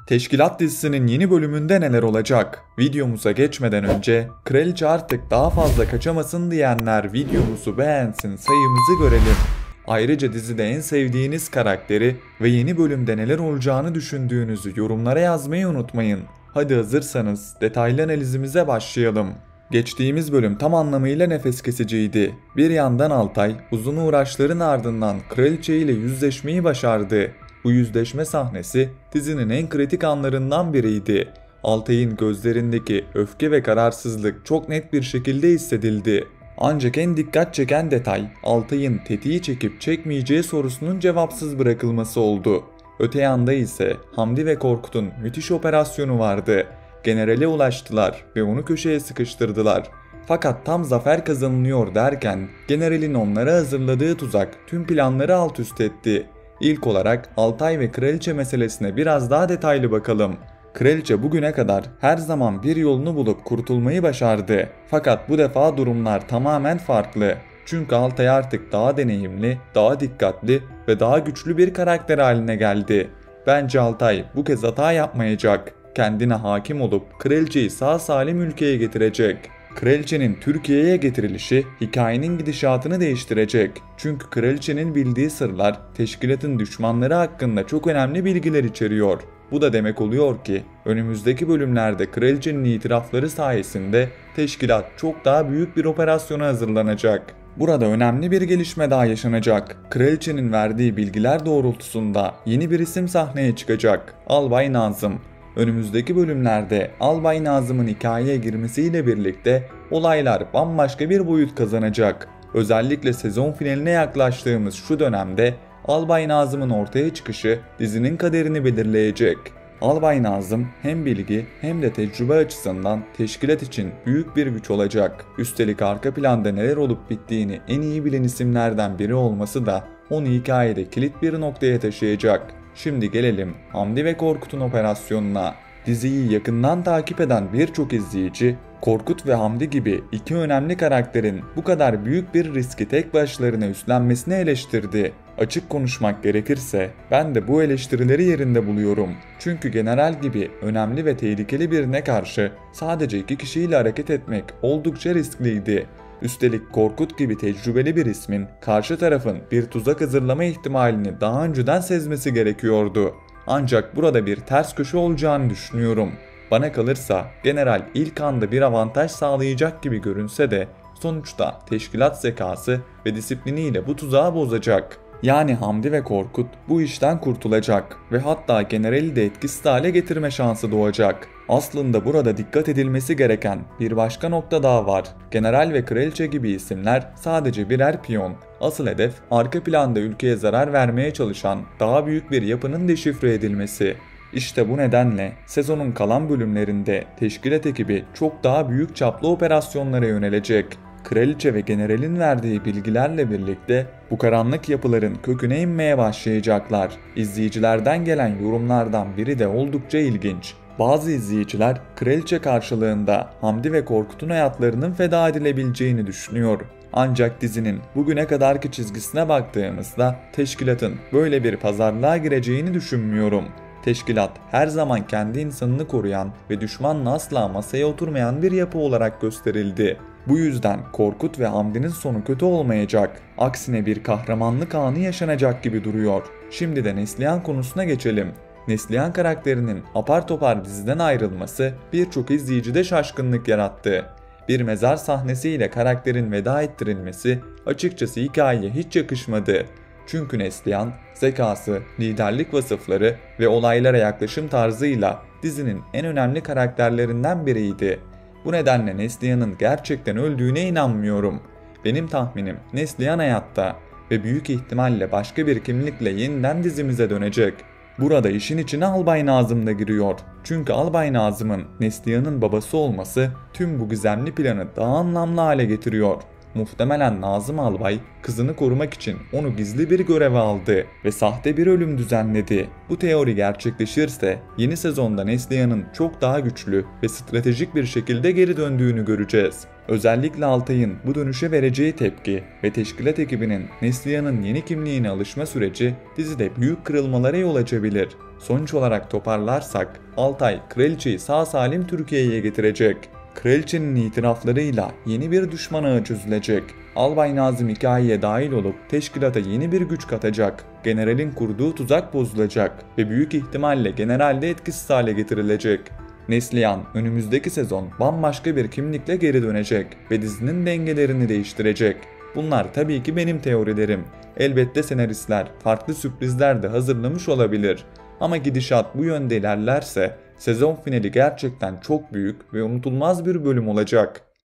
Teşkilat dizisinin yeni bölümünde neler olacak? Videomuza geçmeden önce kraliçe artık daha fazla kaçamasın diyenler videomuzu beğensin, sayımızı görelim. Ayrıca dizide en sevdiğiniz karakteri ve yeni bölümde neler olacağını düşündüğünüzü yorumlara yazmayı unutmayın. Hadi hazırsanız detaylı analizimize başlayalım. Geçtiğimiz bölüm tam anlamıyla nefes kesiciydi. Bir yandan Altay uzun uğraşların ardından kraliçe ile yüzleşmeyi başardı. Bu yüzleşme sahnesi dizinin en kritik anlarından biriydi. Altay'ın gözlerindeki öfke ve kararsızlık çok net bir şekilde hissedildi. Ancak en dikkat çeken detay Altay'ın tetiği çekip çekmeyeceği sorusunun cevapsız bırakılması oldu. Öte yanda ise Hamdi ve Korkut'un müthiş operasyonu vardı. Generale ulaştılar ve onu köşeye sıkıştırdılar. Fakat tam zafer kazanılıyor derken generalin onlara hazırladığı tuzak tüm planları alt üst etti. İlk olarak Altay ve kraliçe meselesine biraz daha detaylı bakalım. Kraliçe bugüne kadar her zaman bir yolunu bulup kurtulmayı başardı. Fakat bu defa durumlar tamamen farklı. Çünkü Altay artık daha deneyimli, daha dikkatli ve daha güçlü bir karakter haline geldi. Bence Altay bu kez hata yapmayacak. Kendine hakim olup kraliçeyi sağ salim ülkeye getirecek. Kraliçenin Türkiye'ye getirilişi hikayenin gidişatını değiştirecek. Çünkü kraliçenin bildiği sırlar teşkilatın düşmanları hakkında çok önemli bilgiler içeriyor. Bu da demek oluyor ki önümüzdeki bölümlerde kraliçenin itirafları sayesinde teşkilat çok daha büyük bir operasyona hazırlanacak. Burada önemli bir gelişme daha yaşanacak. Kraliçenin verdiği bilgiler doğrultusunda yeni bir isim sahneye çıkacak. Albay Nazım. Önümüzdeki bölümlerde Albay Nazım'ın hikayeye girmesiyle birlikte olaylar bambaşka bir boyut kazanacak. Özellikle sezon finaline yaklaştığımız şu dönemde Albay Nazım'ın ortaya çıkışı dizinin kaderini belirleyecek. Albay Nazım hem bilgi hem de tecrübe açısından teşkilat için büyük bir güç olacak. Üstelik arka planda neler olup bittiğini en iyi bilen isimlerden biri olması da onu hikayede kilit bir noktaya taşıyacak. Şimdi gelelim Hamdi ve Korkut'un operasyonuna. Diziyi yakından takip eden birçok izleyici, Korkut ve Hamdi gibi iki önemli karakterin bu kadar büyük bir riski tek başlarına üstlenmesini eleştirdi. Açık konuşmak gerekirse ben de bu eleştirileri yerinde buluyorum. Çünkü general gibi önemli ve tehlikeli birine karşı sadece iki kişiyle hareket etmek oldukça riskliydi. Üstelik Korkut gibi tecrübeli bir ismin karşı tarafın bir tuzak hazırlama ihtimalini daha önceden sezmesi gerekiyordu. Ancak burada bir ters köşe olacağını düşünüyorum. Bana kalırsa general ilk anda bir avantaj sağlayacak gibi görünse de sonuçta teşkilat zekası ve disipliniyle bu tuzağı bozacak. Yani Hamdi ve Korkut bu işten kurtulacak ve hatta generali de etkisiz hale getirme şansı doğacak. Aslında burada dikkat edilmesi gereken bir başka nokta daha var. General ve kraliçe gibi isimler sadece birer piyon. Asıl hedef arka planda ülkeye zarar vermeye çalışan daha büyük bir yapının deşifre edilmesi. İşte bu nedenle sezonun kalan bölümlerinde teşkilat ekibi çok daha büyük çaplı operasyonlara yönelecek. Kraliçe ve generalin verdiği bilgilerle birlikte bu karanlık yapıların köküne inmeye başlayacaklar. İzleyicilerden gelen yorumlardan biri de oldukça ilginç. Bazı izleyiciler kraliçe karşılığında Hamdi ve Korkut'un hayatlarının feda edilebileceğini düşünüyor. Ancak dizinin bugüne kadarki çizgisine baktığımızda teşkilatın böyle bir pazarlığa gireceğini düşünmüyorum. Teşkilat her zaman kendi insanını koruyan ve düşmanla asla masaya oturmayan bir yapı olarak gösterildi. Bu yüzden Korkut ve Hamdi'nin sonu kötü olmayacak. Aksine bir kahramanlık anı yaşanacak gibi duruyor. Şimdi de Neslihan konusuna geçelim. Neslihan karakterinin apar topar diziden ayrılması birçok izleyicide şaşkınlık yarattı. Bir mezar sahnesiyle karakterin veda ettirilmesi açıkçası hikayeye hiç yakışmadı. Çünkü Neslihan, zekası, liderlik vasıfları ve olaylara yaklaşım tarzıyla dizinin en önemli karakterlerinden biriydi. Bu nedenle Neslihan'ın gerçekten öldüğüne inanmıyorum. Benim tahminim Neslihan hayatta ve büyük ihtimalle başka bir kimlikle yeniden dizimize dönecek. Burada işin içine Albay Nazım da giriyor. Çünkü Albay Nazım'ın Neslihan'ın babası olması tüm bu gizemli planı daha anlamlı hale getiriyor. Muhtemelen Nazım Albay kızını korumak için onu gizli bir göreve aldı ve sahte bir ölüm düzenledi. Bu teori gerçekleşirse yeni sezonda Neslihan'ın çok daha güçlü ve stratejik bir şekilde geri döndüğünü göreceğiz. Özellikle Altay'ın bu dönüşe vereceği tepki ve teşkilat ekibinin Neslihan'ın yeni kimliğine alışma süreci dizide büyük kırılmalara yol açabilir. Sonuç olarak toparlarsak Altay kraliçeyi sağ salim Türkiye'ye getirecek. Kraliçenin itiraflarıyla yeni bir düşman ağı çözülecek. Albay Nazım hikayeye dahil olup teşkilata yeni bir güç katacak. Generalin kurduğu tuzak bozulacak ve büyük ihtimalle general de etkisiz hale getirilecek. Neslihan önümüzdeki sezon bambaşka bir kimlikle geri dönecek ve dizinin dengelerini değiştirecek. Bunlar tabii ki benim teorilerim. Elbette senaristler farklı sürprizler de hazırlamış olabilir. Ama gidişat bu yönde ilerlerse sezon finali gerçekten çok büyük ve unutulmaz bir bölüm olacak.